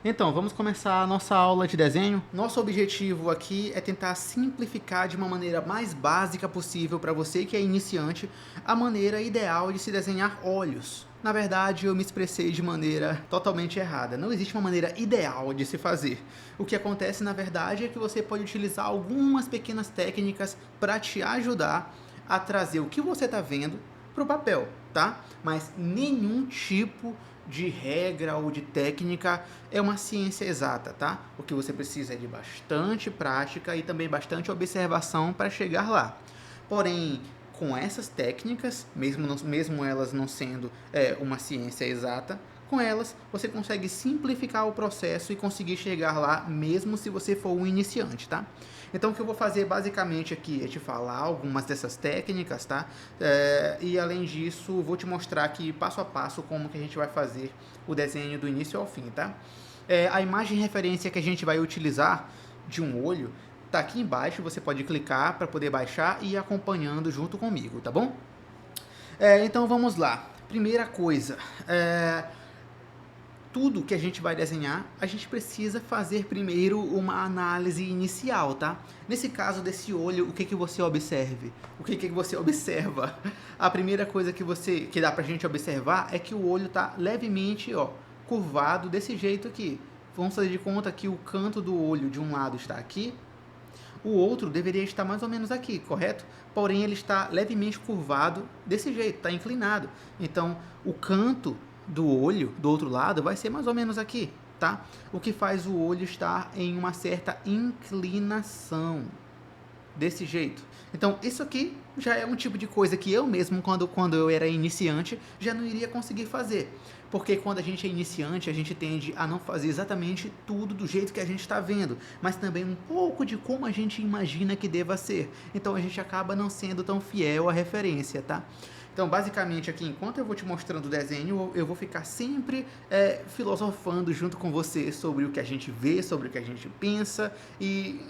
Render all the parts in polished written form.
Então, vamos começar a nossa aula de desenho. Nosso objetivo aqui é tentar simplificar de uma maneira mais básica possível para você que é iniciante a maneira ideal de se desenhar olhos. Na verdade, eu me expressei de maneira totalmente errada. Não existe uma maneira ideal de se fazer. O que acontece, na verdade, é que você pode utilizar algumas pequenas técnicas para te ajudar a trazer o que você está vendo para o papel, tá? Mas nenhum tipo de regra ou de técnica é uma ciência exata, tá? O que você precisa é de bastante prática e também bastante observação para chegar lá. Porém, com essas técnicas, mesmo elas não sendo uma ciência exata, com elas você consegue simplificar o processo e conseguir chegar lá mesmo se você for um iniciante, tá? Então o que eu vou fazer basicamente aqui é te falar algumas dessas técnicas, tá? E além disso, vou te mostrar aqui passo a passo como que a gente vai fazer o desenho do início ao fim, tá? A imagem referência que a gente vai utilizar de um olho tá aqui embaixo, você pode clicar para poder baixar e ir acompanhando junto comigo, tá bom? Então vamos lá. Primeira coisa, tudo que a gente vai desenhar, a gente precisa fazer primeiro uma análise inicial, tá? Nesse caso desse olho, o que que você observe? O que que você observa? A primeira coisa que dá pra gente observar é que o olho tá levemente, curvado desse jeito aqui. Vamos fazer de conta que o canto do olho de um lado está aqui, o outro deveria estar mais ou menos aqui, correto? Porém, ele está levemente curvado desse jeito, está inclinado. Então, o canto do olho, do outro lado, vai ser mais ou menos aqui, tá? O que faz o olho estar em uma certa inclinação, desse jeito. Então, isso aqui já é um tipo de coisa que eu mesmo, quando eu era iniciante, já não iria conseguir fazer. Porque quando a gente é iniciante, a gente tende a não fazer exatamente tudo do jeito que a gente está vendo, mas também um pouco de como a gente imagina que deva ser. Então, a gente acaba não sendo tão fiel à referência, tá? Então, basicamente aqui, enquanto eu vou te mostrando o desenho, eu vou ficar sempre filosofando junto com você sobre o que a gente vê, sobre o que a gente pensa e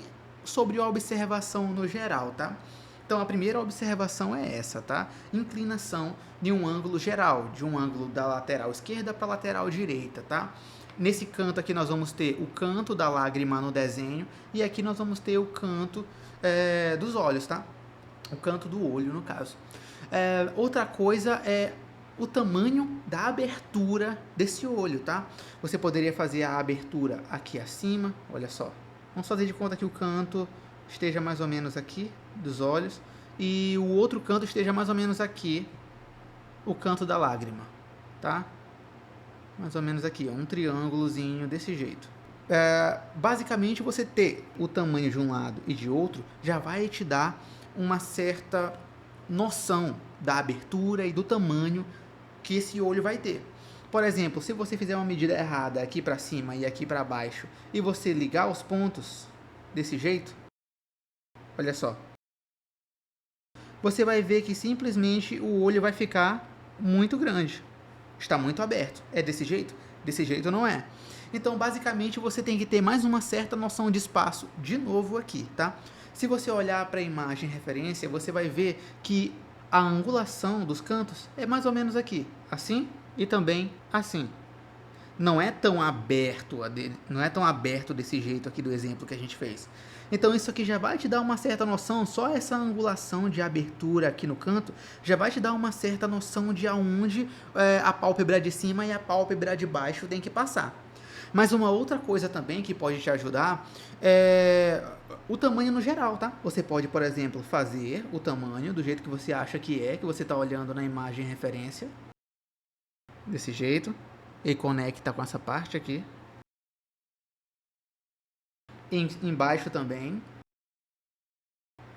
sobre a observação no geral, tá? Então, a primeira observação é essa, tá? Inclinação de um ângulo geral, de um ângulo da lateral esquerda para a lateral direita, tá? Nesse canto aqui nós vamos ter o canto da lágrima no desenho e aqui nós vamos ter o canto dos olhos, tá? O canto do olho, no caso. Outra coisa é o tamanho da abertura desse olho, tá? Você poderia fazer a abertura aqui acima, olha só. Vamos fazer de conta que o canto esteja mais ou menos aqui dos olhos e o outro canto esteja mais ou menos aqui, o canto da lágrima, tá? Mais ou menos aqui, um triângulozinho desse jeito. Basicamente, você ter o tamanho de um lado e de outro já vai te dar uma certa noção da abertura e do tamanho que esse olho vai ter. Por exemplo, se você fizer uma medida errada aqui para cima e aqui para baixo e você ligar os pontos desse jeito, olha só, você vai ver que simplesmente o olho vai ficar muito grande. Está muito aberto. É desse jeito? Desse jeito não é. Então, basicamente, você tem que ter mais uma certa noção de espaço. De novo aqui, tá? Se você olhar para a imagem referência, você vai ver que a angulação dos cantos é mais ou menos aqui. Assim e também assim. Não é tão aberto, não é tão aberto desse jeito aqui do exemplo que a gente fez. Então isso aqui já vai te dar uma certa noção, só essa angulação de abertura aqui no canto já vai te dar uma certa noção de aonde a pálpebra de cima e a pálpebra de baixo tem que passar. Mas uma outra coisa também que pode te ajudar é o tamanho no geral, tá? Você pode, por exemplo, fazer o tamanho do jeito que você acha que você está olhando na imagem referência, desse jeito, e conecta com essa parte aqui. Embaixo também.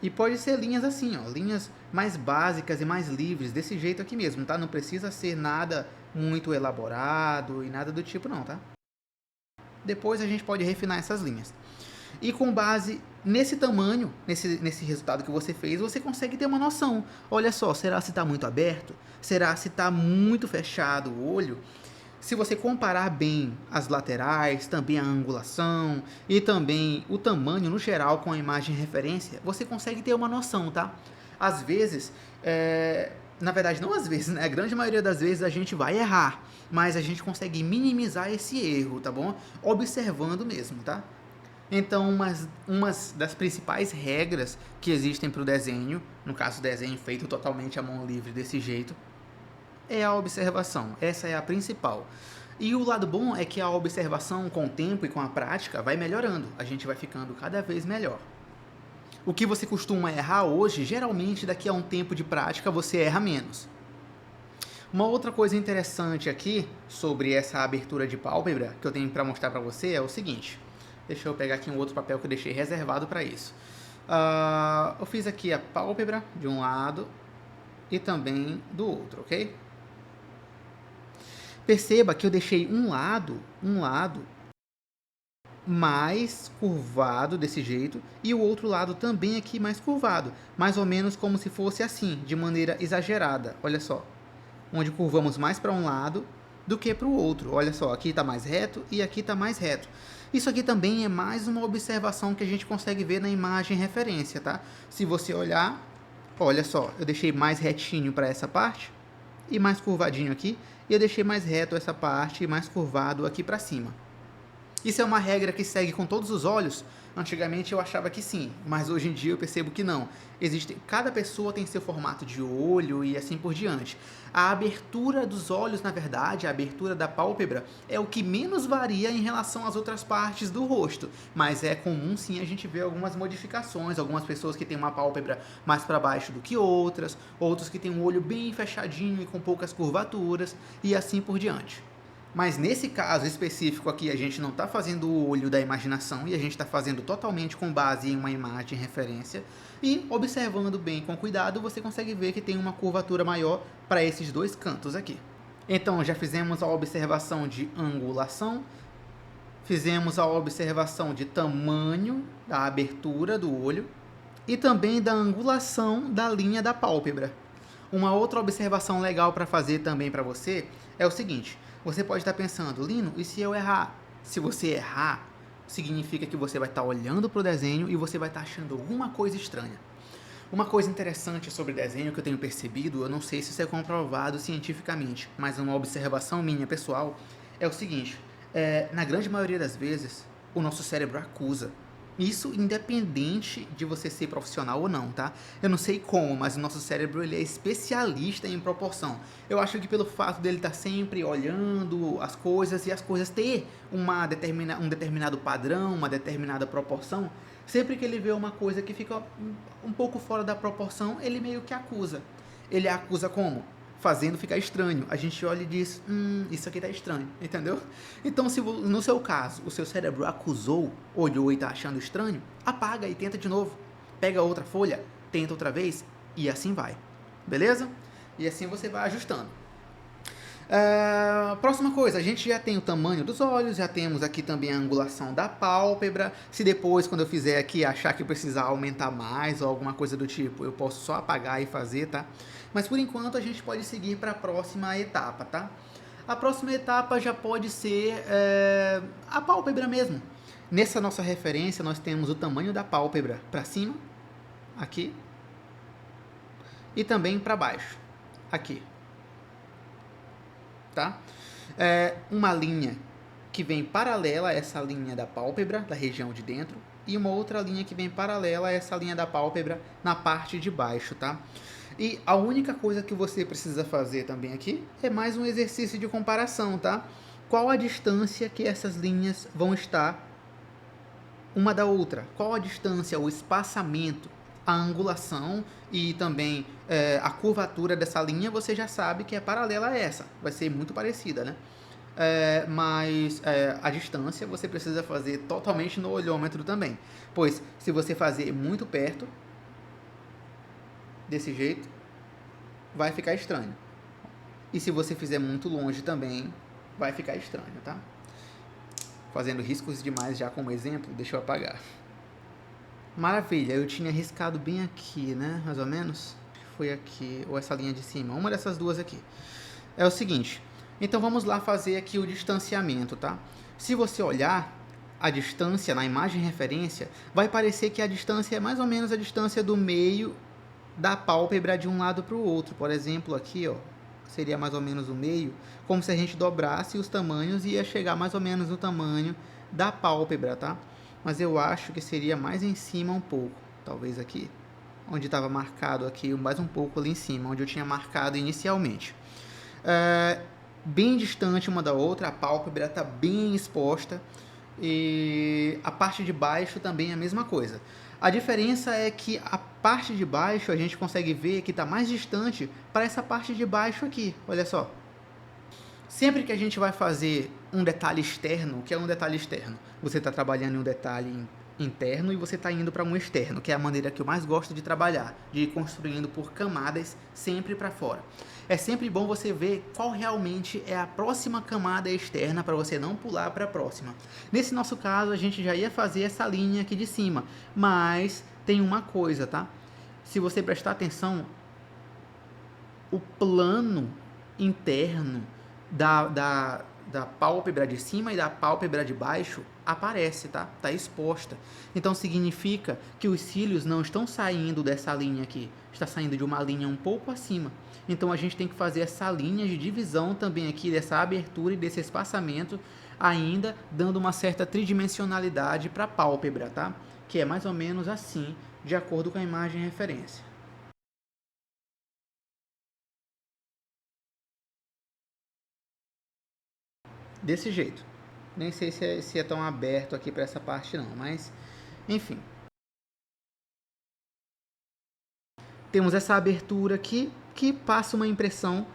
E pode ser linhas assim, ó, linhas mais básicas e mais livres, desse jeito aqui mesmo, tá? Não precisa ser nada muito elaborado e nada do tipo não, tá? Depois a gente pode refinar essas linhas. E com base nesse tamanho, nesse resultado que você fez, você consegue ter uma noção. Olha só, será se está muito aberto? Será se está muito fechado o olho? Se você comparar bem as laterais, também a angulação e também o tamanho no geral com a imagem referência, você consegue ter uma noção, tá? Às vezes, Na verdade, não às vezes, né? A grande maioria das vezes a gente vai errar, mas a gente consegue minimizar esse erro, tá bom? Observando mesmo, tá? Então, umas das principais regras que existem para o desenho, no caso, desenho feito totalmente à mão livre desse jeito, é a observação. Essa é a principal. E o lado bom é que a observação, com o tempo e com a prática, vai melhorando. A gente vai ficando cada vez melhor. O que você costuma errar hoje, geralmente daqui a um tempo de prática você erra menos. Uma outra coisa interessante aqui sobre essa abertura de pálpebra que eu tenho para mostrar para você é o seguinte. Deixa eu pegar aqui um outro papel que eu deixei reservado para isso. Eu fiz aqui a pálpebra de um lado e também do outro, ok? Perceba que eu deixei um lado mais curvado desse jeito e o outro lado também aqui mais curvado, mais ou menos como se fosse assim, de maneira exagerada, olha só, onde curvamos mais para um lado do que para o outro, olha só, aqui está mais reto e aqui está mais reto. Isso aqui também é mais uma observação que a gente consegue ver na imagem referência, tá? Se você olhar, olha só, eu deixei mais retinho para essa parte e mais curvadinho aqui, e eu deixei mais reto essa parte e mais curvado aqui para cima. Isso é uma regra que segue com todos os olhos? Antigamente eu achava que sim, mas hoje em dia eu percebo que não. Cada pessoa tem seu formato de olho e assim por diante. A abertura dos olhos, na verdade, a abertura da pálpebra, é o que menos varia em relação às outras partes do rosto. Mas é comum sim a gente ver algumas modificações, algumas pessoas que têm uma pálpebra mais para baixo do que outras, outros que têm um olho bem fechadinho e com poucas curvaturas, e assim por diante. Mas nesse caso específico aqui, a gente não está fazendo o olho da imaginação e a gente está fazendo totalmente com base em uma imagem referência. E observando bem com cuidado, você consegue ver que tem uma curvatura maior para esses dois cantos aqui. Então, já fizemos a observação de angulação, fizemos a observação de tamanho da abertura do olho e também da angulação da linha da pálpebra. Uma outra observação legal para fazer também para você é o seguinte. Você pode estar pensando, Lino, e se eu errar? Se você errar, significa que você vai estar olhando para o desenho e você vai estar achando alguma coisa estranha. Uma coisa interessante sobre desenho que eu tenho percebido, eu não sei se isso é comprovado cientificamente, mas uma observação minha pessoal, é o seguinte, na grande maioria das vezes, o nosso cérebro acusa. Isso independente de você ser profissional ou não, tá? Eu não sei como, mas o nosso cérebro ele é especialista em proporção. Eu acho que pelo fato dele estar sempre olhando as coisas e as coisas ter um determinado padrão, uma determinada proporção, sempre que ele vê uma coisa que fica um pouco fora da proporção, ele meio que acusa. Ele acusa como? Fazendo ficar estranho. A gente olha e diz, isso aqui tá estranho, entendeu? Então, se no seu caso, o seu cérebro acusou, olhou e tá achando estranho, apaga e tenta de novo. Pega outra folha, tenta outra vez e assim vai. Beleza? E assim você vai ajustando. Próxima coisa, a gente já tem o tamanho dos olhos, já temos aqui também a angulação da pálpebra. Se depois, quando eu fizer aqui, achar que precisar aumentar mais ou alguma coisa do tipo, eu posso só apagar e fazer, tá? Mas por enquanto a gente pode seguir para a próxima etapa, tá? A próxima etapa já pode ser a pálpebra mesmo. Nessa nossa referência, nós temos o tamanho da pálpebra para cima, aqui, e também para baixo, aqui. Tá? Uma linha que vem paralela a essa linha da pálpebra, da região de dentro, e uma outra linha que vem paralela a essa linha da pálpebra na parte de baixo, tá? E a única coisa que você precisa fazer também aqui é mais um exercício de comparação, tá? Qual a distância que essas linhas vão estar uma da outra? Qual a distância, o espaçamento, a angulação e também a curvatura dessa linha, você já sabe que é paralela a essa. Vai ser muito parecida, né? Mas a distância você precisa fazer totalmente no olhômetro também. Pois se você fazer muito perto, desse jeito, vai ficar estranho. E se você fizer muito longe também, vai ficar estranho, tá? Fazendo riscos demais já como exemplo, deixa eu apagar. Maravilha, eu tinha riscado bem aqui, né? Mais ou menos. Foi aqui, ou essa linha de cima. Uma dessas duas aqui. É o seguinte. Então vamos lá fazer aqui o distanciamento, tá? Se você olhar a distância na imagem referência, vai parecer que a distância é mais ou menos a distância do meio da pálpebra de um lado para o outro. Por exemplo, aqui, ó, seria mais ou menos o meio, como se a gente dobrasse os tamanhos e ia chegar mais ou menos no tamanho da pálpebra, tá? Mas eu acho que seria mais em cima um pouco, talvez aqui, onde estava marcado aqui, mais um pouco ali em cima, onde eu tinha marcado inicialmente. Bem distante uma da outra, a pálpebra está bem exposta e a parte de baixo também é a mesma coisa. A diferença é que a parte de baixo a gente consegue ver que está mais distante para essa parte de baixo aqui, olha só. Sempre que a gente vai fazer um detalhe externo, o que é um detalhe externo? Você está trabalhando em um detalhe interno e você está indo para um externo, que é a maneira que eu mais gosto de trabalhar, de ir construindo por camadas sempre para fora. É sempre bom você ver qual realmente é a próxima camada externa para você não pular para a próxima. Nesse nosso caso, a gente já ia fazer essa linha aqui de cima, mas tem uma coisa, tá? Se você prestar atenção, o plano interno da pálpebra de cima e da pálpebra de baixo aparece, tá? Tá exposta. Então significa que os cílios não estão saindo dessa linha aqui, está saindo de uma linha um pouco acima. Então a gente tem que fazer essa linha de divisão também aqui, dessa abertura e desse espaçamento, ainda dando uma certa tridimensionalidade para a pálpebra, tá? Que é mais ou menos assim, de acordo com a imagem referência. Desse jeito. Nem sei se é tão aberto aqui para essa parte não, mas enfim. Temos essa abertura aqui que passa uma impressão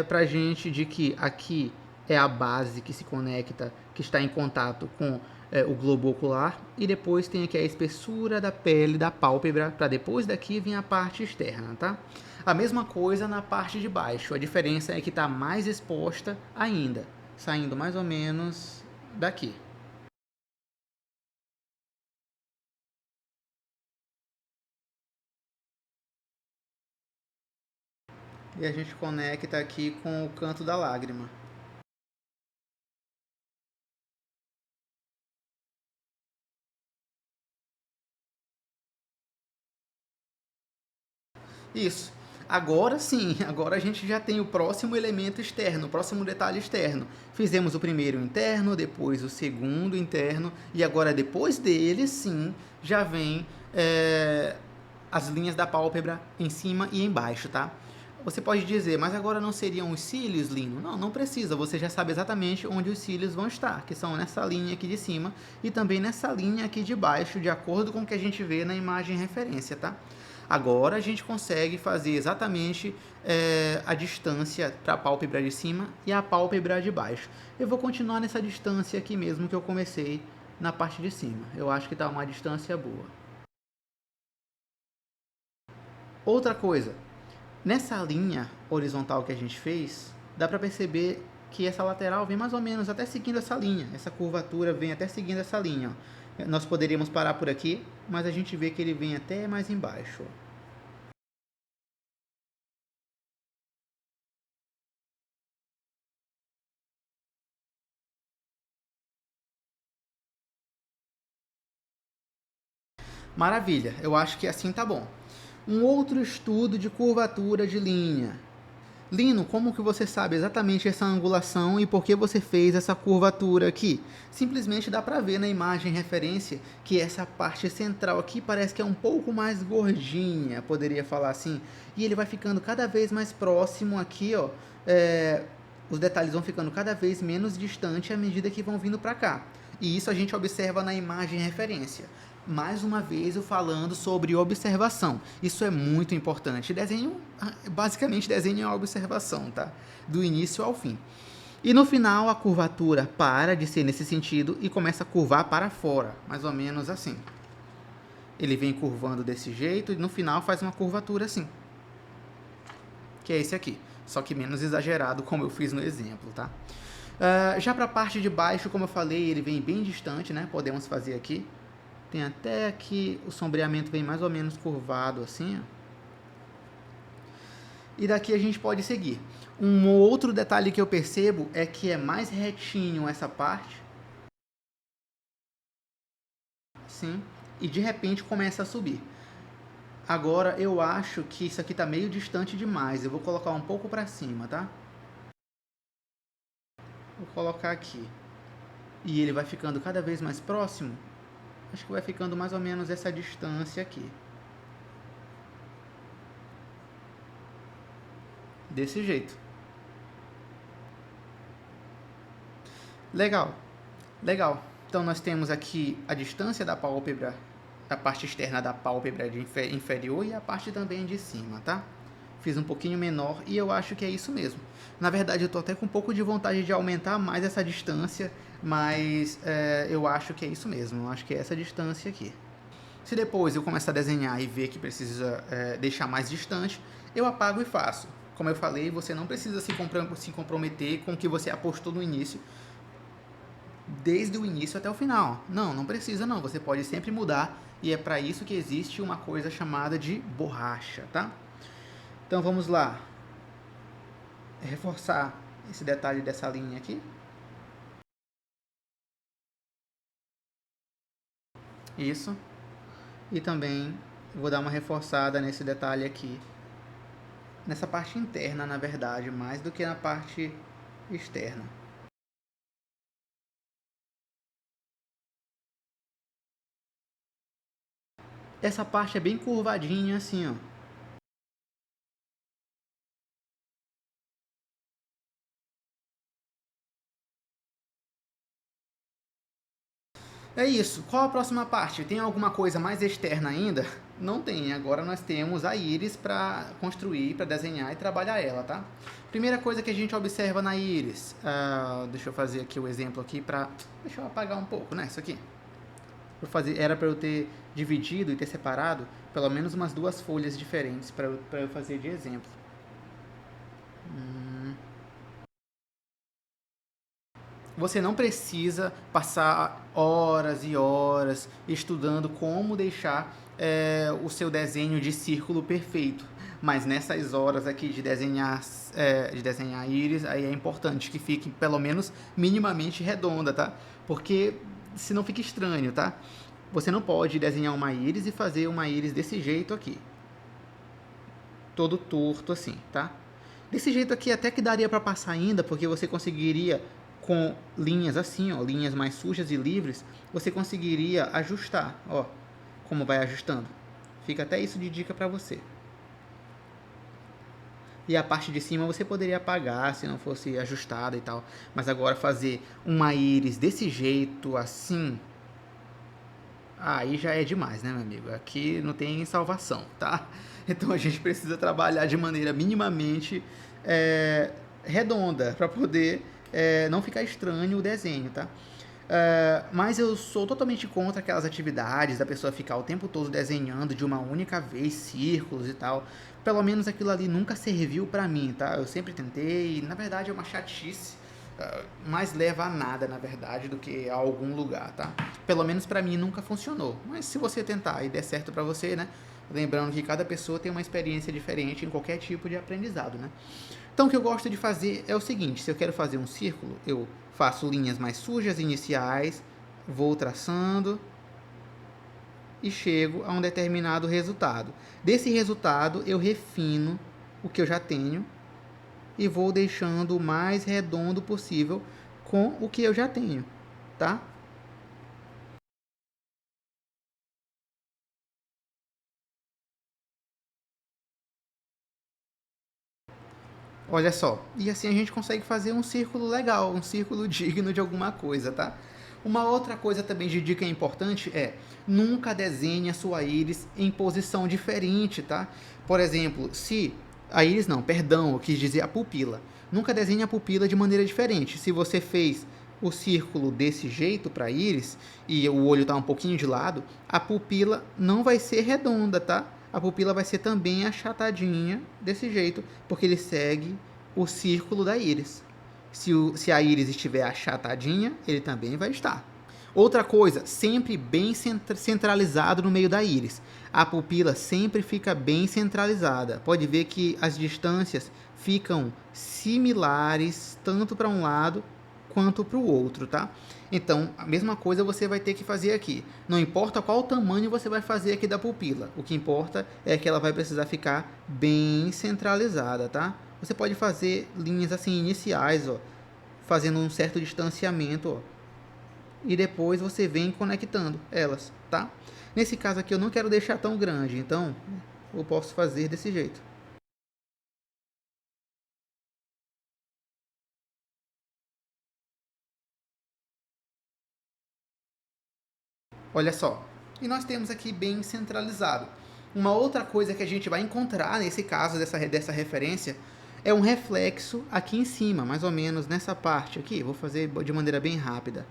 para gente de que aqui é a base que se conecta, que está em contato com o globo ocular, e depois tem aqui a espessura da pele da pálpebra, para depois daqui vir a parte externa, tá? A mesma coisa na parte de baixo, a diferença é que está mais exposta ainda, saindo mais ou menos daqui. E a gente conecta aqui com o canto da lágrima. Isso. Agora sim, agora a gente já tem o próximo elemento externo, o próximo detalhe externo. Fizemos o primeiro interno, depois o segundo interno, e agora depois dele, sim, já vem as linhas da pálpebra em cima e embaixo, tá? Você pode dizer, mas agora não seriam os cílios, Lino? Não, não precisa, você já sabe exatamente onde os cílios vão estar, que são nessa linha aqui de cima e também nessa linha aqui de baixo, de acordo com o que a gente vê na imagem referência, tá? Agora a gente consegue fazer exatamente a distância para a pálpebra de cima e a pálpebra de baixo. Eu vou continuar nessa distância aqui mesmo que eu comecei na parte de cima. Eu acho que está uma distância boa. Outra coisa, nessa linha horizontal que a gente fez, dá para perceber que essa lateral vem mais ou menos até seguindo essa linha. Essa curvatura vem até seguindo essa linha. Ó. Nós poderíamos parar por aqui, mas a gente vê que ele vem até mais embaixo. Ó. Maravilha, eu acho que assim tá bom. Um outro estudo de curvatura de linha. Lino, como que você sabe exatamente essa angulação e por que você fez essa curvatura aqui? Simplesmente dá para ver na imagem referência que essa parte central aqui parece que é um pouco mais gordinha, poderia falar assim. E ele vai ficando cada vez mais próximo aqui, ó. Os detalhes vão ficando cada vez menos distante à medida que vão vindo para cá. E isso a gente observa na imagem referência. Mais uma vez eu falando sobre observação. Isso é muito importante. Desenho, basicamente desenho é a observação, tá? Do início ao fim. E no final a curvatura para de ser nesse sentido e começa a curvar para fora, mais ou menos assim. Ele vem curvando desse jeito e no final faz uma curvatura assim. Que é esse aqui, só que menos exagerado como eu fiz no exemplo, tá? Já para a parte de baixo, como eu falei, ele vem bem distante, né? Podemos fazer aqui. Tem até aqui o sombreamento vem mais ou menos curvado assim, ó. E daqui a gente pode seguir. Um outro detalhe que eu percebo é que é mais retinho essa parte. Sim. E de repente começa a subir. Agora eu acho que isso aqui tá meio distante demais. Eu vou colocar um pouco para cima, tá? Vou colocar aqui. E ele vai ficando cada vez mais próximo. Acho que vai ficando mais ou menos essa distância aqui. Desse jeito. Legal. Legal. Então nós temos aqui a distância da pálpebra, a parte externa da pálpebra inferior e a parte também de cima, tá? Fiz um pouquinho menor e eu acho que é isso mesmo. Na verdade, eu tô até com um pouco de vontade de aumentar mais essa distância, mas eu acho que é isso mesmo. Eu acho que é essa distância aqui. Se depois eu começar a desenhar e ver que precisa deixar mais distante, eu apago e faço. Como eu falei, você não precisa se comprometer com o que você apostou no início, desde o início até o final. Não, não precisa não. Você pode sempre mudar e é para isso que existe uma coisa chamada de borracha, tá? Então vamos lá. Reforçar esse detalhe dessa linha aqui. Isso. E também vou dar uma reforçada nesse detalhe aqui. Nessa parte interna, na verdade, mais do que na parte externa. Essa parte é bem curvadinha assim, ó. É isso. Qual a próxima parte? Tem alguma coisa mais externa ainda? Não tem. Agora nós temos a íris para construir, para desenhar e trabalhar ela, tá? Primeira coisa que a gente observa na íris. Deixa eu fazer aqui o exemplo aqui para... Deixa eu apagar um pouco, né? Isso aqui. Era para eu ter dividido e ter separado pelo menos umas 2 folhas diferentes para eu fazer de exemplo. Você não precisa passar horas e horas estudando como deixar o seu desenho de círculo perfeito. Mas nessas horas aqui de desenhar íris, aí é importante que fique pelo menos minimamente redonda, tá? Porque senão fica estranho, tá? Você não pode desenhar uma íris e fazer uma íris desse jeito aqui. Todo torto assim, tá? Desse jeito aqui até que daria para passar ainda, porque você conseguiria com linhas assim, ó, linhas mais sujas e livres, você conseguiria ajustar, ó, como vai ajustando. Fica até isso de dica para você. E a parte de cima você poderia apagar se não fosse ajustada e tal. Mas agora fazer uma íris desse jeito, assim, aí já é demais, né, meu amigo? Aqui não tem salvação, tá? Então a gente precisa trabalhar de maneira minimamente redonda para poder não ficar estranho o desenho, tá? Mas eu sou totalmente contra aquelas atividades da pessoa ficar o tempo todo desenhando de uma única vez círculos e tal. Pelo menos aquilo ali nunca serviu pra mim, tá? Eu sempre tentei, e na verdade é uma chatice, mais leva a nada, na verdade, do que a algum lugar, tá? Pelo menos pra mim nunca funcionou. Mas se você tentar e der certo pra você, né? Lembrando que cada pessoa tem uma experiência diferente em qualquer tipo de aprendizado, né? Então o que eu gosto de fazer é o seguinte: se eu quero fazer um círculo, eu faço linhas mais sujas iniciais, vou traçando e chego a um determinado resultado. Desse resultado eu refino o que eu já tenho e vou deixando o mais redondo possível com o que eu já tenho, tá? Olha só, e assim a gente consegue fazer um círculo legal, um círculo digno de alguma coisa, tá? Uma outra coisa também de dica importante é: nunca desenhe a sua íris em posição diferente, tá? Por exemplo, se a íris não, perdão, eu quis dizer a pupila. Nunca desenhe a pupila de maneira diferente. Se você fez o círculo desse jeito para a íris e o olho está um pouquinho de lado, a pupila não vai ser redonda, tá? A pupila vai ser também achatadinha desse jeito, porque ele segue o círculo da íris. Se a íris estiver achatadinha, ele também vai estar. Outra coisa, sempre bem centralizado no meio da íris. A pupila sempre fica bem centralizada. Pode ver que as distâncias ficam similares tanto para um lado quanto para o outro, tá? Então, a mesma coisa você vai ter que fazer aqui. Não importa qual tamanho você vai fazer aqui da pupila. O que importa é que ela vai precisar ficar bem centralizada, tá? Você pode fazer linhas assim iniciais, ó, fazendo um certo distanciamento, ó, e depois você vem conectando elas, tá? Nesse caso aqui eu não quero deixar tão grande, então eu posso fazer desse jeito. Olha só, e nós temos aqui bem centralizado. Uma outra coisa que a gente vai encontrar nesse caso dessa referência é um reflexo aqui em cima, mais ou menos nessa parte aqui. Vou fazer de maneira bem rápida,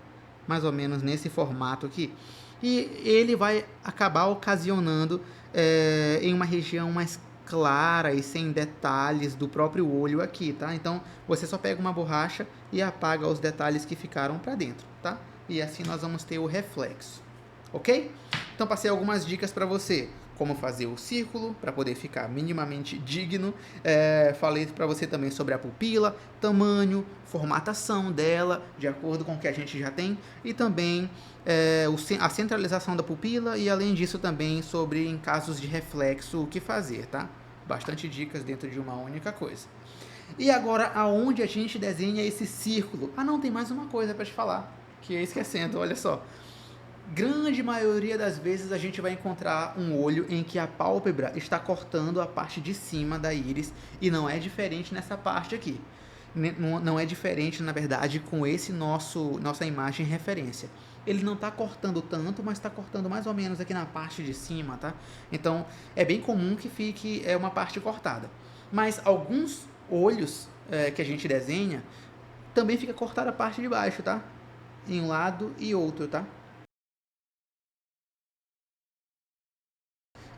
mais ou menos nesse formato aqui. E ele vai acabar ocasionando em uma região mais clara e sem detalhes do próprio olho aqui, tá? Então você só pega uma borracha e apaga os detalhes que ficaram para dentro, tá? E assim nós vamos ter o reflexo. Ok? Então passei algumas dicas para você, como fazer o círculo para poder ficar minimamente digno. Falei para você também sobre a pupila, tamanho, formatação dela, de acordo com o que a gente já tem, e também a centralização da pupila, e além disso também sobre em casos de reflexo o que fazer, tá? Bastante dicas dentro de uma única coisa. E agora, aonde a gente desenha esse círculo? Ah, não, tem mais uma coisa para te falar, que é esquecendo, olha só. Grande maioria das vezes a gente vai encontrar um olho em que a pálpebra está cortando a parte de cima da íris, e não é diferente nessa parte aqui. Não é diferente, na verdade, com esse nossa imagem referência. Ele não está cortando tanto, mas está cortando mais ou menos aqui na parte de cima, tá? Então, é bem comum que fique uma parte cortada. Mas alguns olhos que a gente desenha, também fica cortada a parte de baixo, tá? Em um lado e outro, tá?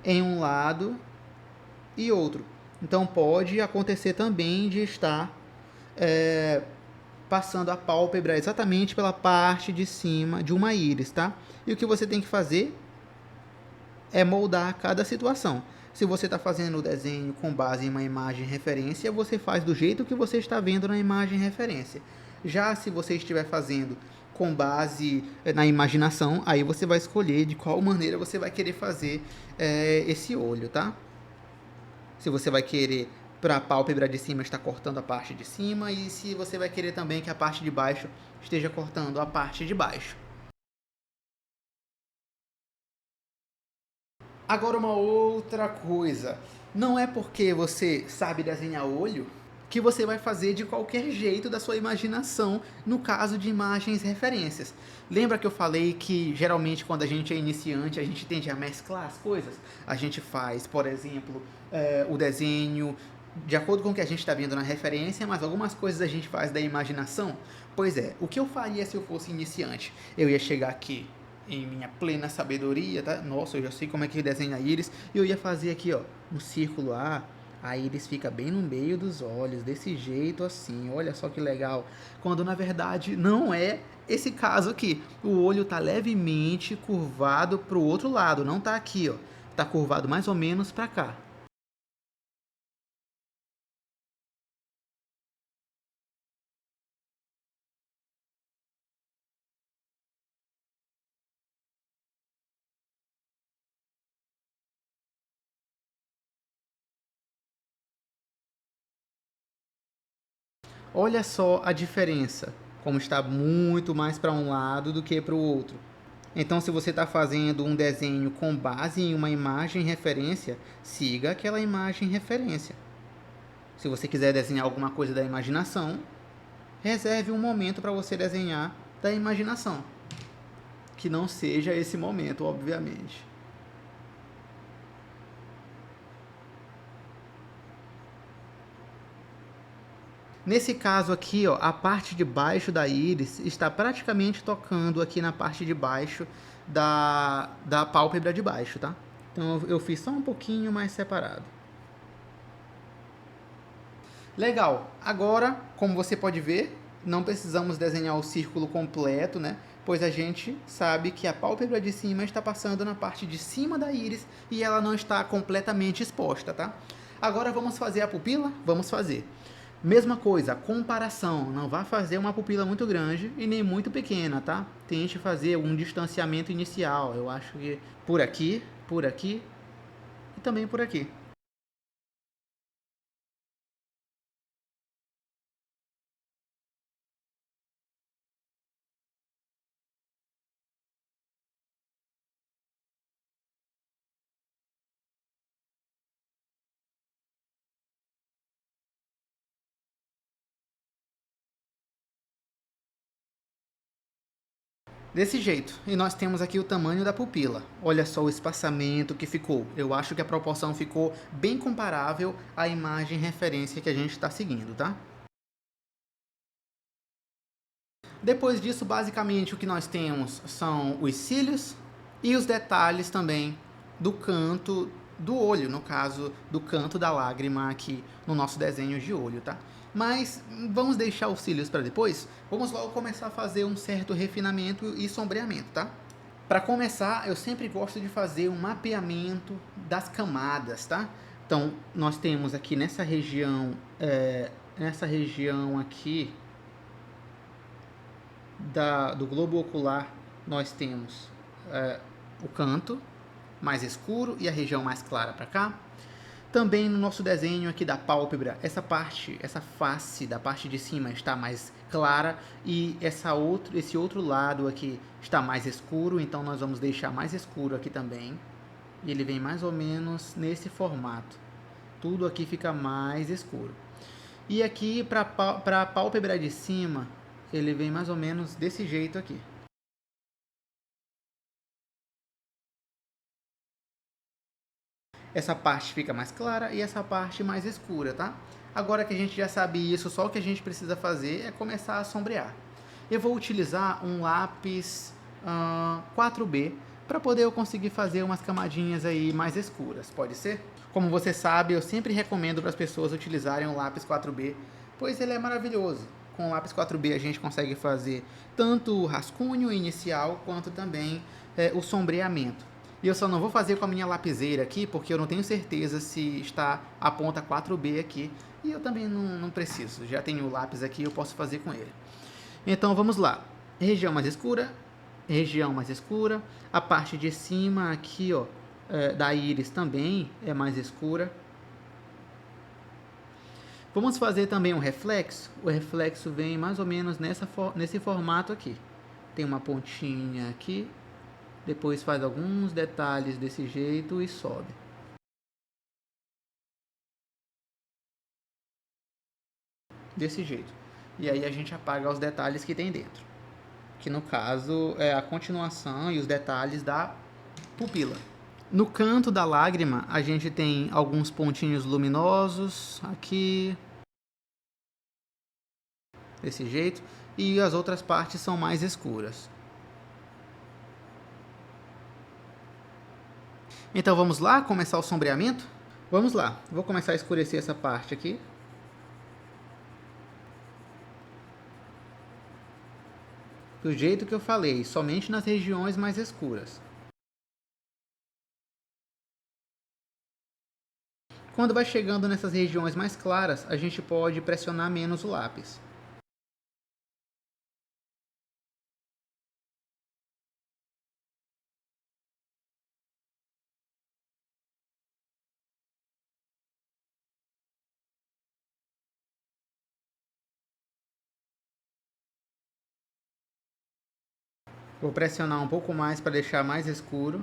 Em um lado e outro. Então pode acontecer também de estar passando a pálpebra exatamente pela parte de cima de uma íris, tá? E o que você tem que fazer é moldar cada situação. Se você está fazendo o desenho com base em uma imagem referência, você faz do jeito que você está vendo na imagem referência. Já se você estiver fazendo com base na imaginação, aí você vai escolher de qual maneira você vai querer fazer esse olho, tá? Se você vai querer para a pálpebra de cima estar cortando a parte de cima, e se você vai querer também que a parte de baixo esteja cortando a parte de baixo. Agora uma outra coisa, não é porque você sabe desenhar olho que você vai fazer de qualquer jeito da sua imaginação no caso de imagens referências. Lembra que eu falei que geralmente quando a gente é iniciante a gente tende a mesclar as coisas? A gente faz, por exemplo, o desenho de acordo com o que a gente está vendo na referência, mas algumas coisas a gente faz da imaginação. Pois é, o que eu faria se eu fosse iniciante? Eu ia chegar aqui em minha plena sabedoria, tá? Nossa, eu já sei como é que desenha a íris. E eu ia fazer aqui, ó, um círculo a íris fica bem no meio dos olhos, desse jeito assim. Olha só que legal. Quando na verdade não é esse caso aqui. O olho tá levemente curvado pro outro lado, não tá aqui, ó. Tá curvado mais ou menos para cá. Olha só a diferença, como está muito mais para um lado do que para o outro. Então, se você está fazendo um desenho com base em uma imagem referência, siga aquela imagem referência. Se você quiser desenhar alguma coisa da imaginação, reserve um momento para você desenhar da imaginação. Que não seja esse momento, obviamente. Nesse caso aqui, ó, a parte de baixo da íris está praticamente tocando aqui na parte de baixo da pálpebra de baixo, tá? Então eu fiz só um pouquinho mais separado. Legal. Agora, como você pode ver, não precisamos desenhar o círculo completo, né? Pois a gente sabe que a pálpebra de cima está passando na parte de cima da íris e ela não está completamente exposta, tá? Agora vamos fazer a pupila? Vamos fazer. Mesma coisa, comparação. Não vá fazer uma pupila muito grande e nem muito pequena, tá? Tente fazer um distanciamento inicial. Eu acho que por aqui e também por aqui. Desse jeito. E nós temos aqui o tamanho da pupila. Olha só o espaçamento que ficou. Eu acho que a proporção ficou bem comparável à imagem referência que a gente está seguindo, tá? Depois disso, basicamente, o que nós temos são os cílios e os detalhes também do canto do olho, no caso, do canto da lágrima aqui no nosso desenho de olho, tá? Mas vamos deixar os cílios para depois. Vamos logo começar a fazer um certo refinamento e sombreamento, tá? Para começar, eu sempre gosto de fazer um mapeamento das camadas, tá? Então, nós temos aqui nessa região aqui do globo ocular, nós temos o canto mais escuro e a região mais clara para cá. Também no nosso desenho aqui da pálpebra, essa face da parte de cima está mais clara e esse outro lado aqui está mais escuro, então nós vamos deixar mais escuro aqui também. E ele vem mais ou menos nesse formato. Tudo aqui fica mais escuro. E aqui para a pálpebra de cima, ele vem mais ou menos desse jeito aqui. Essa parte fica mais clara e essa parte mais escura, tá? Agora que a gente já sabe isso, só o que a gente precisa fazer é começar a sombrear. Eu vou utilizar um lápis 4B para poder eu conseguir fazer umas camadinhas aí mais escuras, pode ser? Como você sabe, eu sempre recomendo para as pessoas utilizarem o lápis 4B, pois ele é maravilhoso. Com o lápis 4B a gente consegue fazer tanto o rascunho inicial quanto também o sombreamento. E eu só não vou fazer com a minha lapiseira aqui, porque eu não tenho certeza se está a ponta 4B aqui. E eu também não preciso, já tenho o lápis aqui, eu posso fazer com ele. Então vamos lá. Região mais escura, região mais escura. A parte de cima aqui, ó, da íris também é mais escura. Vamos fazer também um reflexo. O reflexo vem mais ou menos nesse formato aqui. Tem uma pontinha aqui, depois faz alguns detalhes desse jeito e sobe. Desse jeito. E aí a gente apaga os detalhes que tem dentro. Que no caso é a continuação e os detalhes da pupila. No canto da lágrima a gente tem alguns pontinhos luminosos aqui. Desse jeito. E as outras partes são mais escuras. Então vamos lá começar o sombreamento? Vamos lá, vou começar a escurecer essa parte aqui. Do jeito que eu falei, somente nas regiões mais escuras. Quando vai chegando nessas regiões mais claras, a gente pode pressionar menos o lápis. Vou pressionar um pouco mais para deixar mais escuro.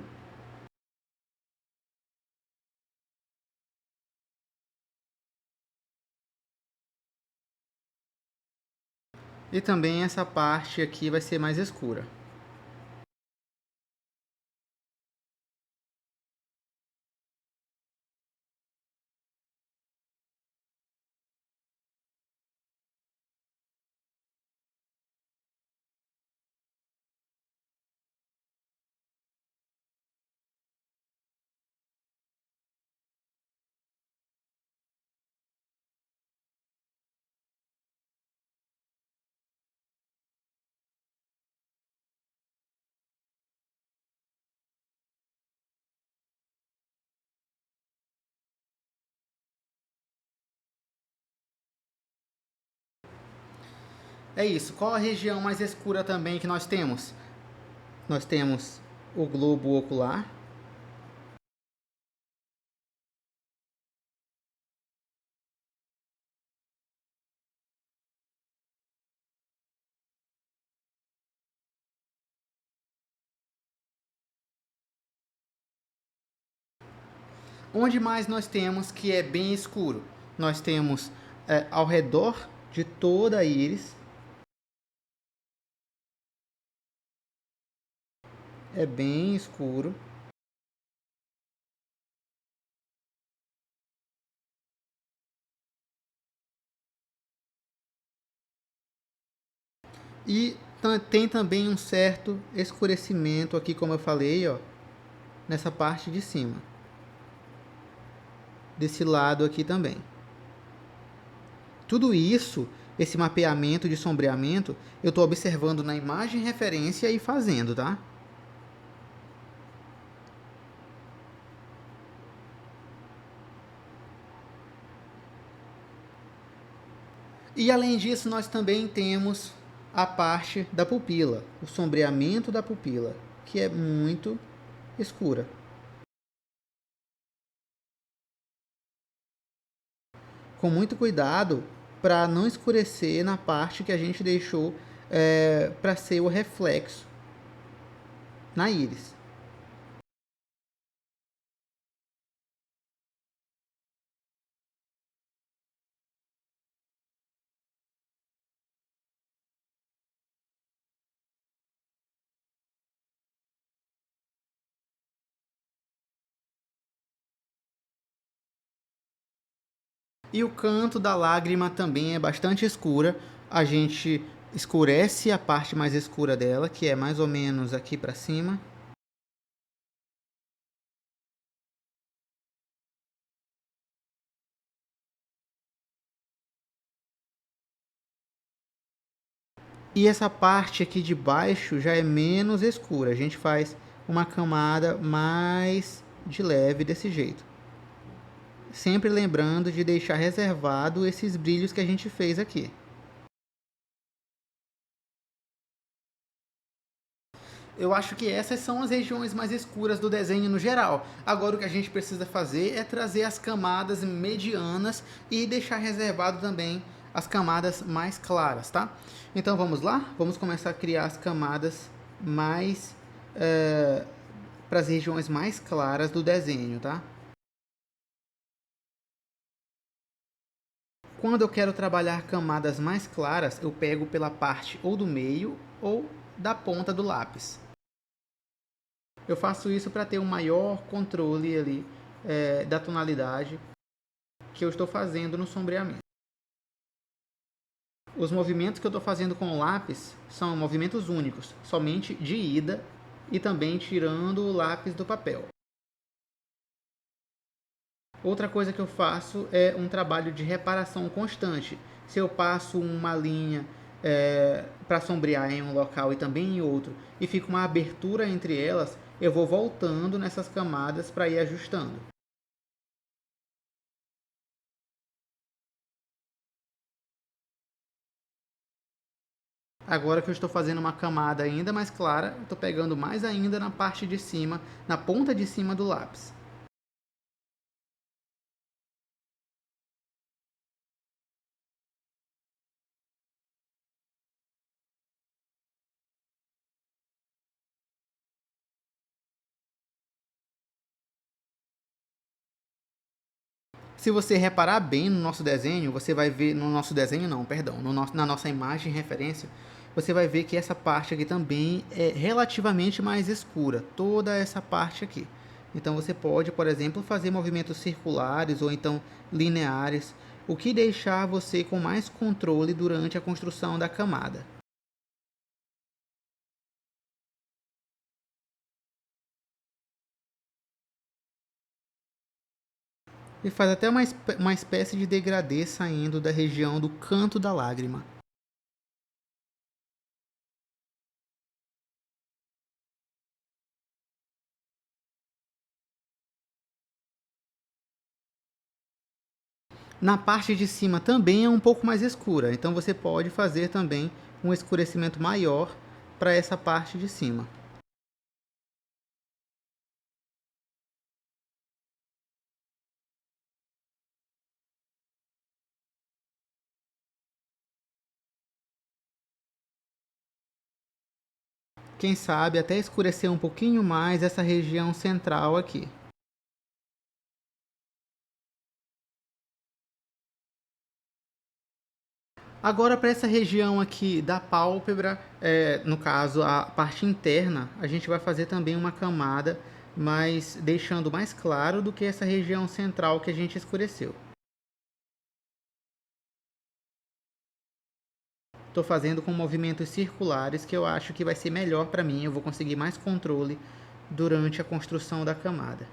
E também essa parte aqui vai ser mais escura. É isso. Qual a região mais escura também que nós temos? Nós temos o globo ocular. Onde mais nós temos que é bem escuro? Nós temos ao redor de toda a íris, é bem escuro. E tem também um certo escurecimento aqui, como eu falei, ó, nessa parte de cima. Desse lado aqui também. Tudo isso, esse mapeamento de sombreamento, eu estou observando na imagem referência e fazendo, tá? E além disso, nós também temos a parte da pupila, o sombreamento da pupila, que é muito escura. Com muito cuidado para não escurecer na parte que a gente deixou para ser o reflexo na íris. E o canto da lágrima também é bastante escura. A gente escurece a parte mais escura dela, que é mais ou menos aqui para cima. E essa parte aqui de baixo já é menos escura. A gente faz uma camada mais de leve desse jeito. Sempre lembrando de deixar reservado esses brilhos que a gente fez aqui. Eu acho que essas são as regiões mais escuras do desenho no geral. Agora o que a gente precisa fazer é trazer as camadas medianas e deixar reservado também as camadas mais claras, tá? Então vamos lá? Vamos começar a criar as camadas mais para as regiões mais claras do desenho, tá? Quando eu quero trabalhar camadas mais claras, eu pego pela parte ou do meio ou da ponta do lápis. Eu faço isso para ter um maior controle ali da tonalidade que eu estou fazendo no sombreamento. Os movimentos que eu estou fazendo com o lápis são movimentos únicos, somente de ida e também tirando o lápis do papel. Outra coisa que eu faço é um trabalho de reparação constante. Se eu passo uma linha para sombrear em um local e também em outro e fica uma abertura entre elas, eu vou voltando nessas camadas para ir ajustando. Agora que eu estou fazendo uma camada ainda mais clara, estou pegando mais ainda na parte de cima, na ponta de cima do lápis. Se você reparar bem no nosso desenho, você vai ver, no nosso desenho não, perdão, na nossa imagem referência, você vai ver que essa parte aqui também é relativamente mais escura, toda essa parte aqui. Então você pode, por exemplo, fazer movimentos circulares ou então lineares, o que deixar você com mais controle durante a construção da camada. E faz até uma espécie de degradê saindo da região do canto da lágrima. Na parte de cima também é um pouco mais escura, então você pode fazer também um escurecimento maior para essa parte de cima. Quem sabe até escurecer um pouquinho mais essa região central aqui. Agora para essa região aqui da pálpebra, no caso a parte interna, a gente vai fazer também uma camada, mas deixando mais claro do que essa região central que a gente escureceu. Estou fazendo com movimentos circulares que eu acho que vai ser melhor para mim, eu vou conseguir mais controle durante a construção da camada.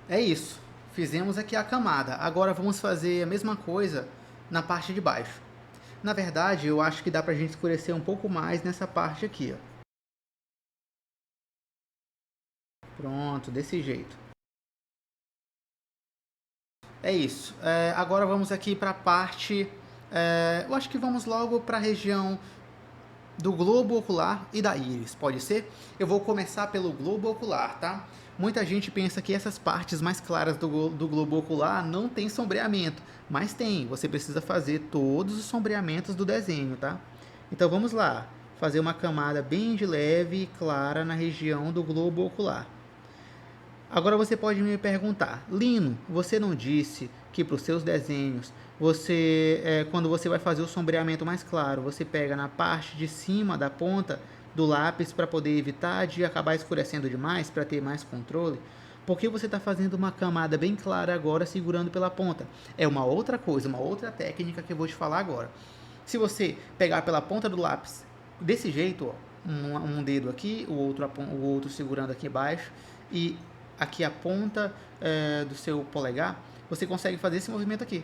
É isso, fizemos aqui a camada, agora vamos fazer a mesma coisa na parte de baixo. Na verdade, eu acho que dá pra gente escurecer um pouco mais nessa parte aqui, ó. Pronto, desse jeito. É isso. Agora vamos aqui para a parte... eu acho que vamos logo para a região do globo ocular e da íris, pode ser? Eu vou começar pelo globo ocular, tá? Muita gente pensa que essas partes mais claras do globo ocular não tem sombreamento, mas tem. Você precisa fazer todos os sombreamentos do desenho, tá? Então vamos lá, fazer uma camada bem de leve e clara na região do globo ocular. Agora você pode me perguntar, Lino, você não disse que para os seus desenhos, quando você vai fazer o sombreamento mais claro, você pega na parte de cima da ponta do lápis para poder evitar de acabar escurecendo demais, para ter mais controle? Por que você está fazendo uma camada bem clara agora, segurando pela ponta? É uma outra coisa, uma outra técnica que eu vou te falar agora. Se você pegar pela ponta do lápis desse jeito, ó, um dedo aqui, o outro segurando aqui embaixo, e aqui a ponta do seu polegar, você consegue fazer esse movimento aqui.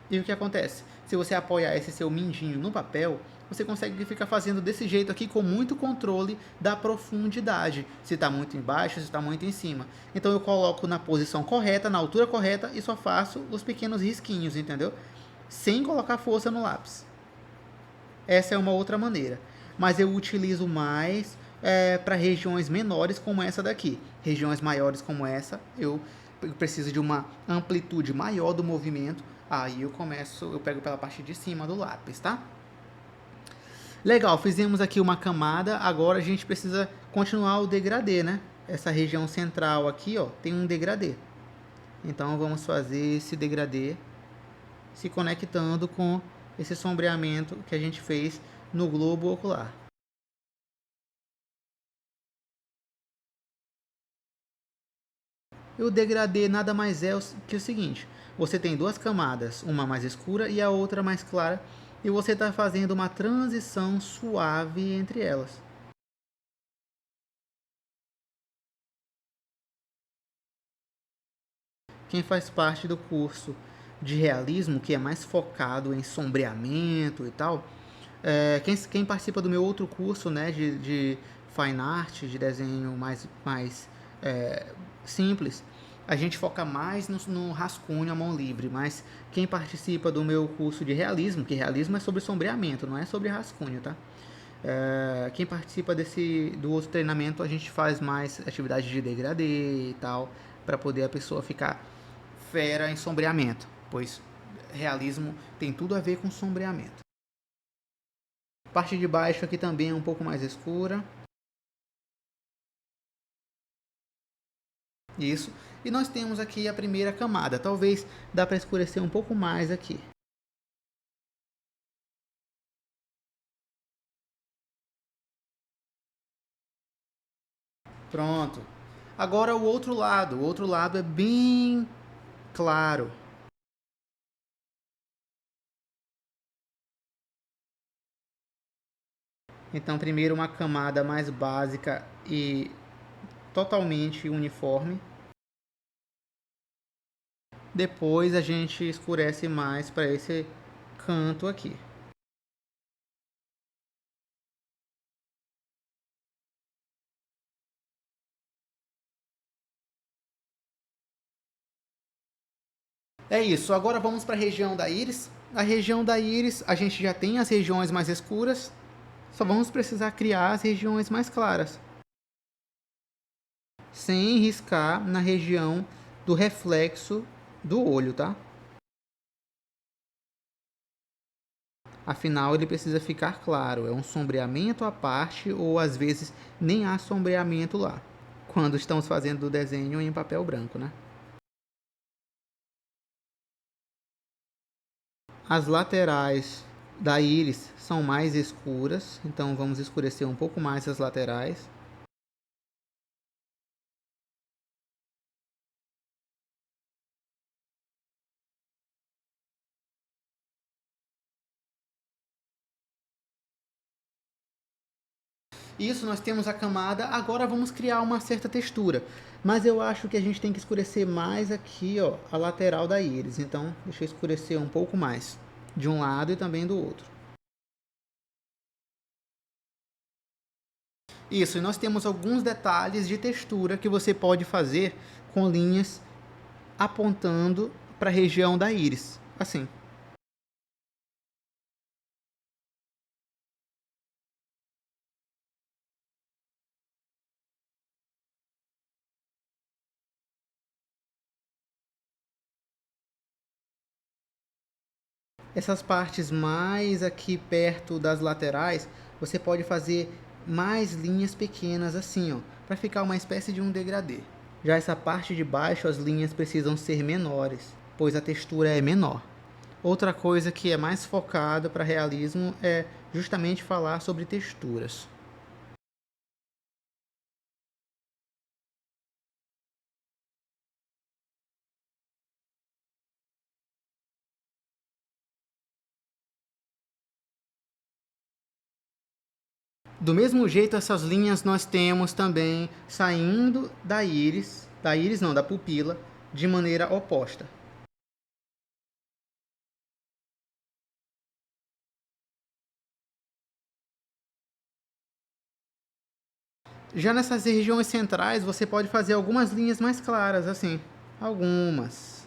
E o que acontece? Se você apoiar esse seu mindinho no papel, você consegue ficar fazendo desse jeito aqui com muito controle da profundidade. Se está muito embaixo, se está muito em cima. Então eu coloco na posição correta, na altura correta e só faço os pequenos risquinhos, entendeu? Sem colocar força no lápis. Essa é uma outra maneira. Mas eu utilizo mais para regiões menores como essa daqui. Regiões maiores como essa, eu preciso de uma amplitude maior do movimento. Aí eu pego pela parte de cima do lápis, tá? Legal, fizemos aqui uma camada, agora a gente precisa continuar o degradê, né? Essa região central aqui, ó, tem um degradê. Então vamos fazer esse degradê se conectando com esse sombreamento que a gente fez no globo ocular. E o degradê nada mais é que o seguinte: você tem duas camadas, uma mais escura e a outra mais clara, e você está fazendo uma transição suave entre elas. Quem faz parte do curso de realismo, que é mais focado em sombreamento e tal, quem participa do meu outro curso, né, de fine art, de desenho mais simples, a gente foca mais no rascunho à mão livre, mas quem participa do meu curso de realismo, que realismo é sobre sombreamento, não é sobre rascunho, tá? Quem participa do outro treinamento, a gente faz mais atividade de degradê e tal, para poder a pessoa ficar fera em sombreamento, pois realismo tem tudo a ver com sombreamento. A parte de baixo aqui também é um pouco mais escura. Isso. E nós temos aqui a primeira camada. Talvez dá para escurecer um pouco mais aqui. Pronto. Agora o outro lado. O outro lado é bem claro. Então, primeiro uma camada mais básica e totalmente uniforme. Depois a gente escurece mais para esse canto aqui. É isso, agora vamos para a região da íris. A região da íris, a gente já tem as regiões mais escuras, só vamos precisar criar as regiões mais claras. Sem riscar na região do reflexo do olho, tá? Afinal, ele precisa ficar claro, é um sombreamento à parte ou às vezes nem há sombreamento lá, quando estamos fazendo o desenho em papel branco, né? As laterais da íris são mais escuras, então vamos escurecer um pouco mais as laterais. Isso, nós temos a camada, agora vamos criar uma certa textura. Mas eu acho que a gente tem que escurecer mais aqui, ó, a lateral da íris. Então, deixa eu escurecer um pouco mais, de um lado e também do outro. Isso, e nós temos alguns detalhes de textura que você pode fazer com linhas apontando para a região da íris, assim. Essas partes mais aqui perto das laterais, você pode fazer mais linhas pequenas assim, ó, para ficar uma espécie de um degradê. Já essa parte de baixo, as linhas precisam ser menores, pois a textura é menor. Outra coisa que é mais focado para realismo é justamente falar sobre texturas. Do mesmo jeito, essas linhas nós temos também saindo da íris não, da pupila, de maneira oposta. Já nessas regiões centrais, você pode fazer algumas linhas mais claras, assim. Algumas.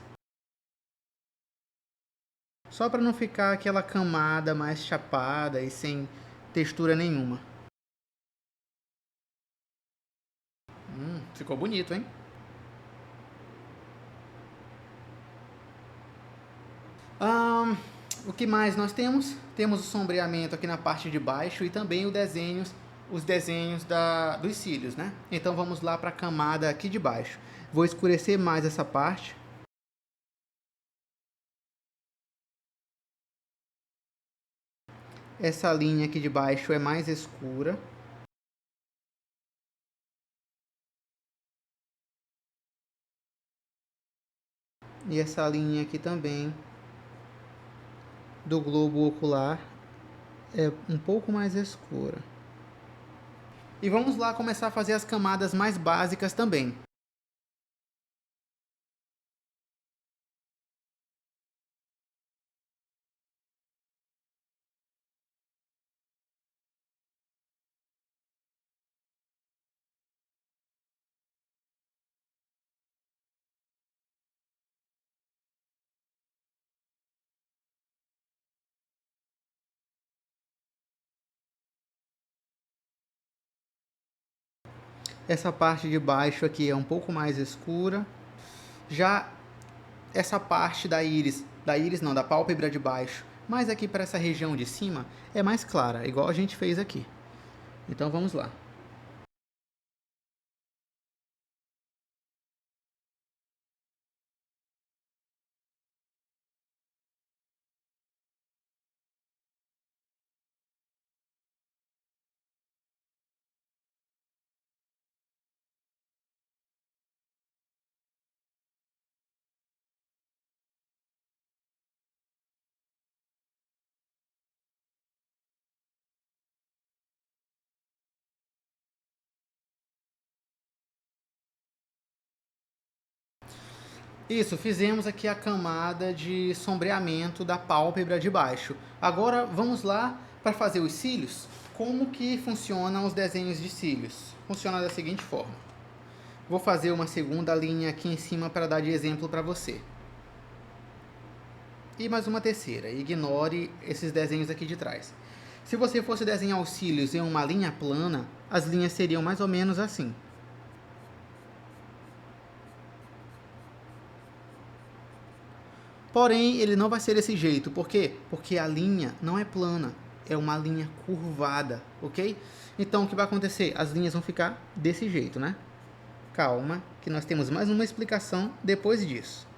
Só para não ficar aquela camada mais chapada e sem textura nenhuma. Ficou bonito, hein? Ahn, o que mais nós temos? Temos o sombreamento aqui na parte de baixo e também os desenhos dos cílios, né? Então vamos lá para a camada aqui de baixo. Vou escurecer mais essa parte. Essa linha aqui de baixo é mais escura. E essa linha aqui também do globo ocular é um pouco mais escura. E vamos lá começar a fazer as camadas mais básicas também. Essa parte de baixo aqui é um pouco mais escura. Já essa parte da íris não, da pálpebra de baixo, mas aqui para essa região de cima é mais clara, igual a gente fez aqui. Então vamos lá. Isso, fizemos aqui a camada de sombreamento da pálpebra de baixo. Agora vamos lá para fazer os cílios. Como que funcionam os desenhos de cílios? Funciona da seguinte forma. Vou fazer uma segunda linha aqui em cima para dar de exemplo para você. E mais uma terceira. Ignore esses desenhos aqui de trás. Se você fosse desenhar os cílios em uma linha plana, as linhas seriam mais ou menos assim. Porém, ele não vai ser desse jeito. Por quê? Porque a linha não é plana, é uma linha curvada, ok? Então, o que vai acontecer? As linhas vão ficar desse jeito, né? Calma, que nós temos mais uma explicação depois disso.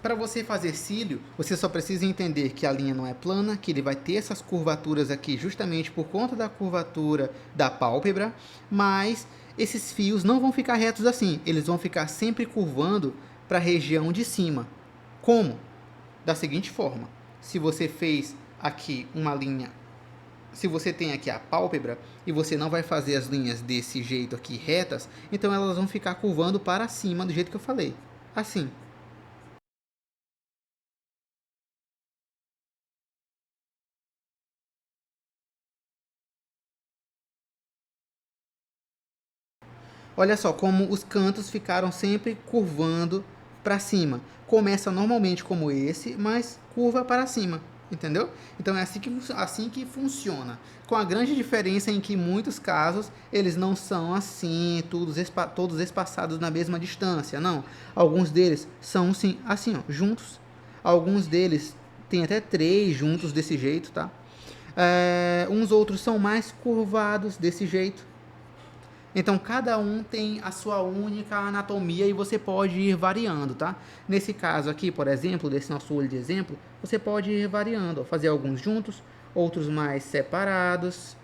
Para você fazer cílio, você só precisa entender que a linha não é plana, que ele vai ter essas curvaturas aqui justamente por conta da curvatura da pálpebra, mas esses fios não vão ficar retos assim, eles vão ficar sempre curvando para a região de cima. Como? Da seguinte forma, se você fez aqui uma linha, se você tem aqui a pálpebra e você não vai fazer as linhas desse jeito aqui retas, então elas vão ficar curvando para cima do jeito que eu falei, assim. Olha só como os cantos ficaram sempre curvando para cima. Começa normalmente como esse, mas curva para cima, entendeu? Então é assim que funciona. Com a grande diferença em que em muitos casos eles não são assim, todos espaçados na mesma distância, não. Alguns deles são sim, assim, ó, juntos. Alguns deles tem até 3 juntos desse jeito, tá? Uns outros são mais curvados desse jeito. Então, cada um tem a sua única anatomia e você pode ir variando, tá? Nesse caso aqui, por exemplo, desse nosso olho de exemplo, você pode ir variando, ó, fazer alguns juntos, outros mais separados,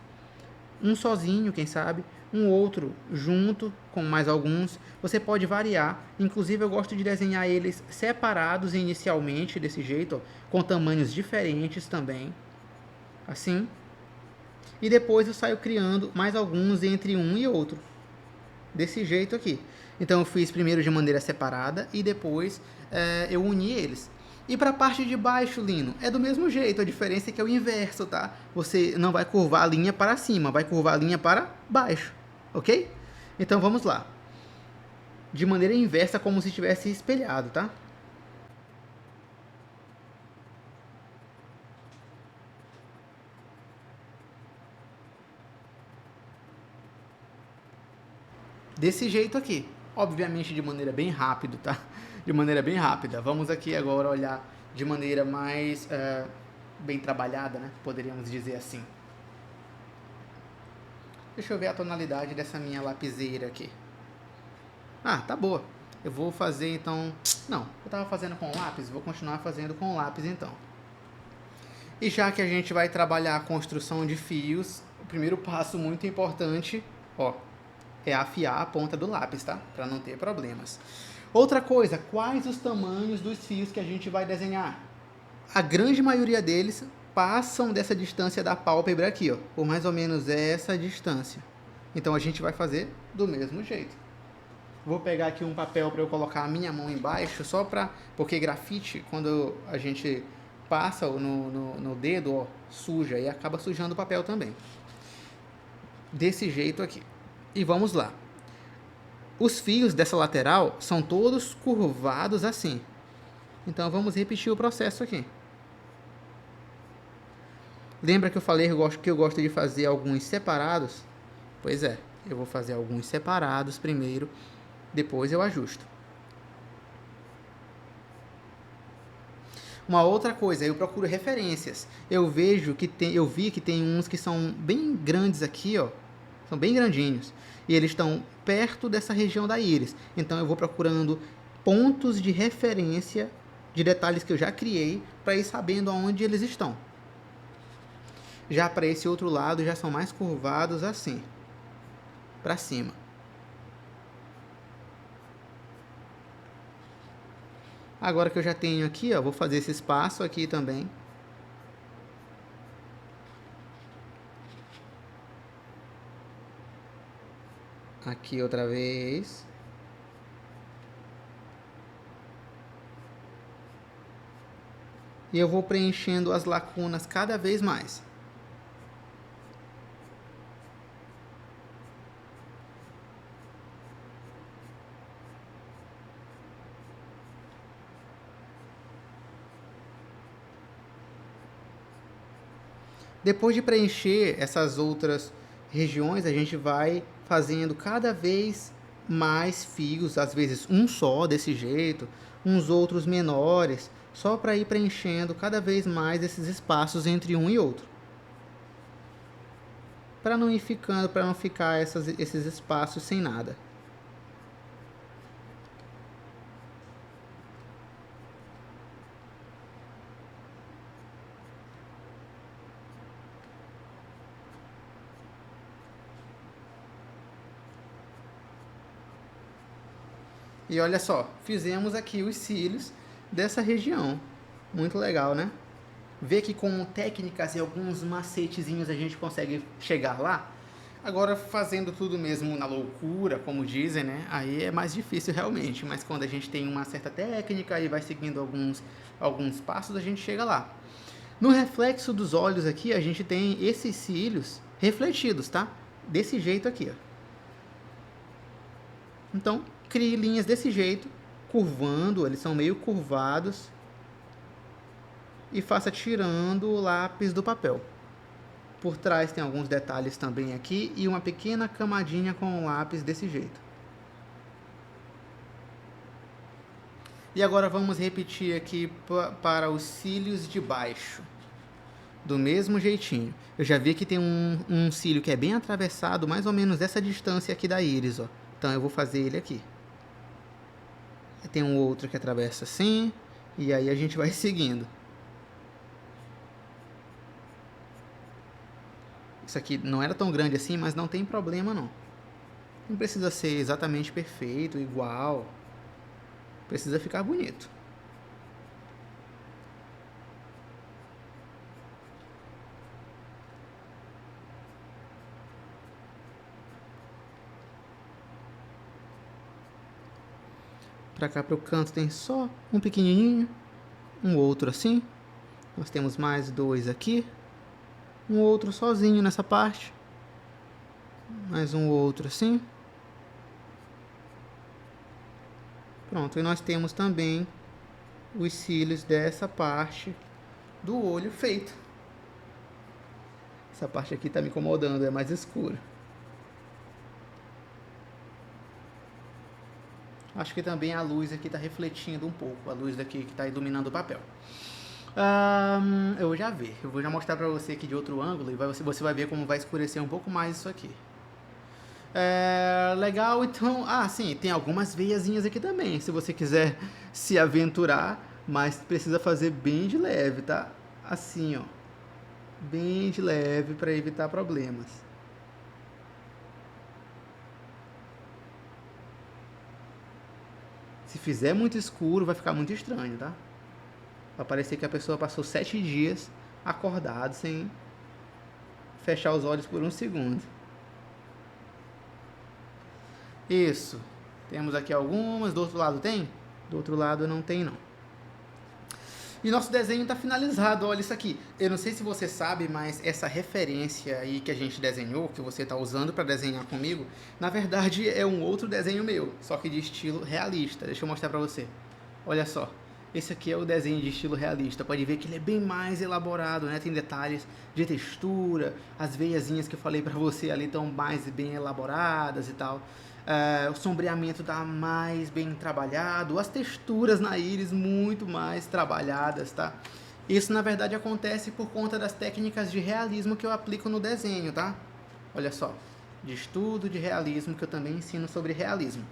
um sozinho, quem sabe, um outro junto com mais alguns. Você pode variar, inclusive eu gosto de desenhar eles separados inicialmente, desse jeito, ó, com tamanhos diferentes também, assim. E depois eu saio criando mais alguns entre um e outro, desse jeito aqui. Então eu fiz primeiro de maneira separada e depois eu uni eles. E para a parte de baixo, Lino, é do mesmo jeito, a diferença é que é o inverso, tá? Você não vai curvar a linha para cima, vai curvar a linha para baixo, ok? Então vamos lá. De maneira inversa, como se tivesse espelhado, tá? Desse jeito aqui. Obviamente de maneira bem rápida, tá? De maneira bem rápida. Vamos aqui agora olhar de maneira mais bem trabalhada, né? Poderíamos dizer assim. Deixa eu ver a tonalidade dessa minha lapiseira aqui. Ah, tá boa. Eu vou fazer então... Não, eu tava fazendo com lápis, vou continuar fazendo com lápis então. E já que a gente vai trabalhar a construção de fios, o primeiro passo muito importante, ó, é afiar a ponta do lápis, tá? Para não ter problemas. Outra coisa, quais os tamanhos dos fios que a gente vai desenhar? A grande maioria deles passam dessa distância da pálpebra aqui, ó, por mais ou menos essa distância. Então a gente vai fazer do mesmo jeito. Vou pegar aqui um papel para eu colocar a minha mão embaixo, só para... Porque grafite, quando a gente passa no dedo, ó, suja e acaba sujando o papel também. Desse jeito aqui. E vamos lá. Os fios dessa lateral são todos curvados assim. Então vamos repetir o processo aqui. Lembra que eu falei que eu gosto de fazer alguns separados? Pois é, eu vou fazer alguns separados primeiro, depois eu ajusto. Uma outra coisa, eu procuro referências. Eu vi que tem uns que são bem grandes aqui, ó. São bem grandinhos. E eles estão perto dessa região da íris. Então eu vou procurando pontos de referência de detalhes que eu já criei para ir sabendo aonde eles estão. Já para esse outro lado já são mais curvados assim, para cima. Agora que eu já tenho aqui, ó, vou fazer esse espaço aqui também. Aqui outra vez. E eu vou preenchendo as lacunas cada vez mais. Depois de preencher essas outras regiões, a gente vai fazendo cada vez mais fios, às vezes um só desse jeito, uns outros menores, só para ir preenchendo cada vez mais esses espaços entre um e outro. Para não ficar esses espaços sem nada. E olha só, fizemos aqui os cílios dessa região. Muito legal, né? Ver que com técnicas e alguns macetezinhos a gente consegue chegar lá. Agora, fazendo tudo mesmo na loucura, como dizem, né? Aí é mais difícil realmente. Mas quando a gente tem uma certa técnica e vai seguindo alguns passos, a gente chega lá. No reflexo dos olhos aqui, a gente tem esses cílios refletidos, tá? Desse jeito aqui, ó. Então, crie linhas desse jeito, curvando, eles são meio curvados. E faça tirando o lápis do papel. Por trás tem alguns detalhes também aqui e uma pequena camadinha com o lápis desse jeito. E agora vamos repetir aqui para os cílios de baixo. Do mesmo jeitinho. Eu já vi que tem um cílio que é bem atravessado, mais ou menos dessa distância aqui da íris, ó. Então eu vou fazer ele aqui. Tem um outro que atravessa assim, e aí a gente vai seguindo. Isso aqui não era tão grande assim, mas não tem problema não. Não precisa ser exatamente perfeito, igual. Precisa ficar bonito. Pra cá, pro canto, tem só um pequenininho. Um outro assim. Nós temos mais dois aqui. Um outro sozinho nessa parte. Mais um outro assim. Pronto, e nós temos também os cílios dessa parte do olho feito. Essa parte aqui tá me incomodando, é mais escura. Acho que também a luz aqui tá refletindo um pouco, a luz daqui que tá iluminando o papel. Eu vou já ver, eu vou já mostrar pra você aqui de outro ângulo e você vai ver como vai escurecer um pouco mais isso aqui. Legal, então, sim, tem algumas veiazinhas aqui também, se você quiser se aventurar, mas precisa fazer bem de leve, tá? Assim, ó, bem de leve para evitar problemas. Se fizer muito escuro, vai ficar muito estranho, tá? Vai parecer que a pessoa passou 7 dias acordado sem fechar os olhos por um segundo. Isso. Temos aqui algumas. Do outro lado tem? Do outro lado não tem, não. E nosso desenho está finalizado. Olha isso aqui. Eu não sei se você sabe, mas essa referência aí que a gente desenhou, que você está usando para desenhar comigo, na verdade é um outro desenho meu, só que de estilo realista. Deixa eu mostrar para você. Olha só. Esse aqui é o desenho de estilo realista. Pode ver que ele é bem mais elaborado, né? Tem detalhes de textura, as veiazinhas que eu falei para você ali estão mais bem elaboradas e tal. O sombreamento está mais bem trabalhado, as texturas na íris muito mais trabalhadas, tá? Isso na verdade acontece por conta das técnicas de realismo que eu aplico no desenho, tá? Olha só, de estudo de realismo que eu também ensino sobre realismo.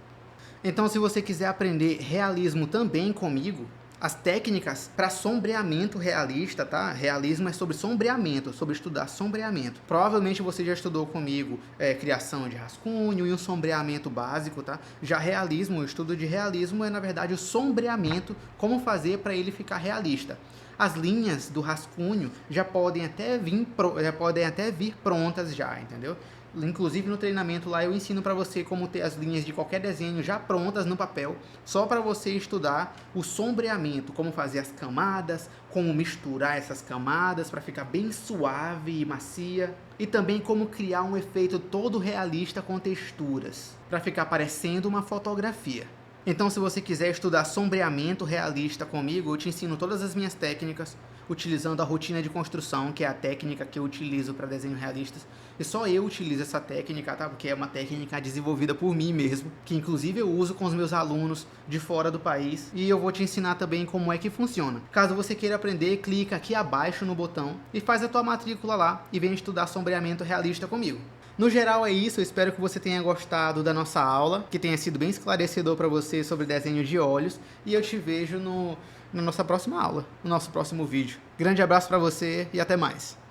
Então, se você quiser aprender realismo também comigo, as técnicas para sombreamento realista, tá? Realismo é sobre sombreamento, sobre estudar sombreamento. Provavelmente você já estudou comigo criação de rascunho e um sombreamento básico, tá? Já realismo, o estudo de realismo é na verdade o sombreamento, como fazer para ele ficar realista. As linhas do rascunho já podem até vir prontas já, entendeu? Inclusive no treinamento lá eu ensino para você como ter as linhas de qualquer desenho já prontas no papel, só para você estudar o sombreamento, como fazer as camadas, como misturar essas camadas para ficar bem suave e macia, e também como criar um efeito todo realista com texturas, para ficar parecendo uma fotografia. Então, se você quiser estudar sombreamento realista comigo, eu te ensino todas as minhas técnicas, utilizando a rotina de construção, que é a técnica que eu utilizo para desenhos realistas. E só eu utilizo essa técnica, tá? Porque é uma técnica desenvolvida por mim mesmo, que inclusive eu uso com os meus alunos de fora do país. E eu vou te ensinar também como é que funciona. Caso você queira aprender, clica aqui abaixo no botão e faz a tua matrícula lá e vem estudar sombreamento realista comigo. No geral é isso, eu espero que você tenha gostado da nossa aula, que tenha sido bem esclarecedor para você sobre desenho de olhos, e eu te vejo na nossa próxima aula, no nosso próximo vídeo. Grande abraço para você e até mais!